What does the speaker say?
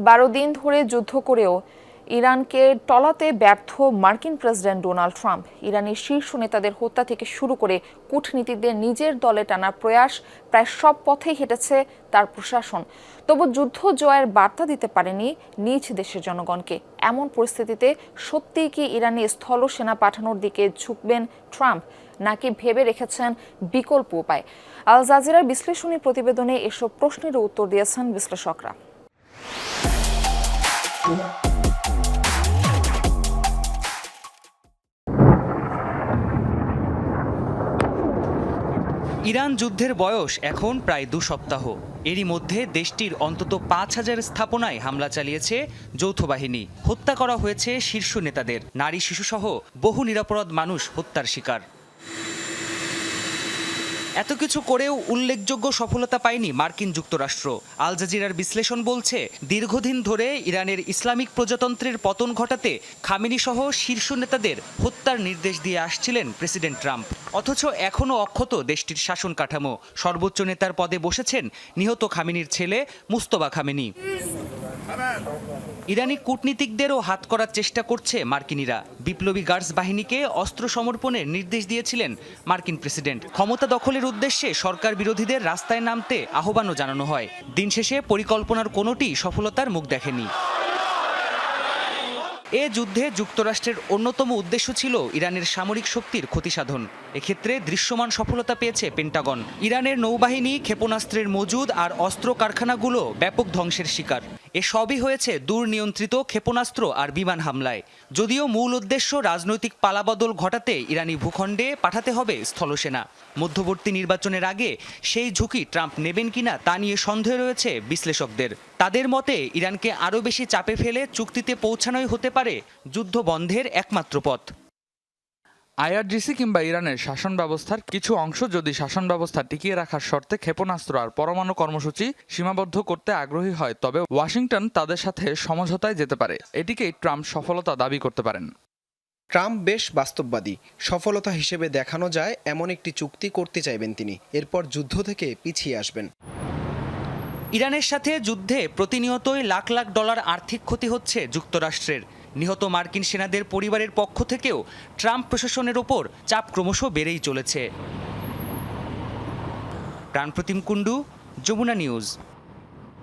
12 দিন ধরে যুদ্ধ করেও ইরানকে টলাতে ব্যর্থ মার্কিন প্রেসিডেন্ট ডোনাল্ড ট্রাম্প। ইরানের শীর্ষ নেতাদের হত্যা থেকে শুরু করে কূটনীতিকদের নিজের দলে টানার প্রয়াস, প্রায় সব পথেই হেঁটেছে তার প্রশাসন। তবু যুদ্ধ জয়ের বার্তা দিতে পারেনি নিজ দেশের জনগণকে। এমন পরিস্থিতিতে সত্যিই কি ইরানে স্থল সেনা পাঠানোর দিকে ঝুঁকবেন ট্রাম্প, নাকি ভেবে রেখেছেন বিকল্প উপায়? আল জাজিরার বিশ্লেষণী প্রতিবেদনে এসব প্রশ্নের উত্তর দিয়েছেন বিশ্লেষকরা। ইরান যুদ্ধের বয়স এখন প্রায় 2 সপ্তাহ। এরই মধ্যে দেশটির অন্তত 5,000 স্থাপনায় হামলা চালিয়েছে যৌথ বাহিনী। হত্যা করা হয়েছে শীর্ষ নেতাদের, নারী শিশুসহ বহু নিরপরাধ মানুষ হত্যার শিকার। এত কিছু করেও উল্লেখযোগ্য সফলতা পায়নি মার্কিন যুক্তরাষ্ট্র। আল জাজিরার বিশ্লেষণ বলছে, দীর্ঘদিন ধরে ইরানের ইসলামিক প্রজাতন্ত্রের পতন ঘটাতে খামেনি সহ শীর্ষ নেতাদের হত্যার নির্দেশ দিয়ে আসছিলেন প্রেসিডেন্ট ট্রাম্প। অথচ এখনও অক্ষত দেশটির শাসন কাঠামো। সর্বোচ্চ নেতার পদে বসেছেন নিহত খামেনির ছেলে মুস্তফা খামেনি। ইরানি কূটনীতিকদেরও হাত করার চেষ্টা করছে মার্কিনিরা। বিপ্লবী গার্ডস বাহিনীকে অস্ত্র সমর্পণের নির্দেশ দিয়েছিলেন মার্কিন প্রেসিডেন্ট। ক্ষমতা দখলের উদ্দেশ্যে সরকার বিরোধীদের রাস্তায় নামতে আহ্বানও জানানো হয়। দিন শেষে পরিকল্পনার কোনোটি সফলতার মুখ দেখেনি। এ যুদ্ধে যুক্তরাষ্ট্রের অন্যতম উদ্দেশ্য ছিল ইরানের সামরিক শক্তির ক্ষতিসাধন। এক্ষেত্রে দৃশ্যমান সফলতা পেয়েছে পেন্টাগন। ইরানের নৌবাহিনী, ক্ষেপণাস্ত্রের মজুদ আর অস্ত্র কারখানাগুলো ব্যাপক ধ্বংসের শিকার। এসবই হয়েছে দুর্নিয়ন্ত্রিত ক্ষেপণাস্ত্র আর বিমান হামলায়। যদিও মূল উদ্দেশ্য রাজনৈতিক পালাবদল ঘটাতে ইরানি ভূখণ্ডে পাঠাতে হবে স্থলসেনা। মধ্যবর্তী নির্বাচনের আগে সেই ঝুঁকি ট্রাম্প নেবেন কিনা তা নিয়ে সন্দেহ রয়েছে বিশ্লেষকদের। তাদের মতে, ইরানকে আরও বেশি চাপে ফেলে চুক্তিতে পৌঁছানোই হতে পারে যুদ্ধ বন্ধের একমাত্র পথ। আইআরজিসি কিংবা ইরানের শাসন ব্যবস্থার কিছু অংশ যদি শাসন ব্যবস্থা টিকিয়ে রাখার শর্তে ক্ষেপণাস্ত্র আর পরমাণু কর্মসূচি সীমাবদ্ধ করতে আগ্রহী হয়, তবে ওয়াশিংটন তাদের সাথে সমঝোতায় যেতে পারে। এটিকেই ট্রাম্প সফলতা দাবি করতে পারেন। ট্রাম্প বেশ বাস্তববাদী। সফলতা হিসেবে দেখানো যায় এমন একটি চুক্তি করতে চাইবেন তিনি। এরপর যুদ্ধ থেকে পিছিয়ে আসবেন। ইরানের সাথে যুদ্ধে প্রতিনিয়তই লাখ লাখ ডলার আর্থিক ক্ষতি হচ্ছে যুক্তরাষ্ট্রের। নিহত মার্কিন সেনাদের পরিবারের পক্ষ থেকেও ট্রাম্প প্রশাসনের ওপর চাপ ক্রমশ বেড়েই চলেছে। প্রাণপ্রতিম কুণ্ডু, যমুনা নিউজ।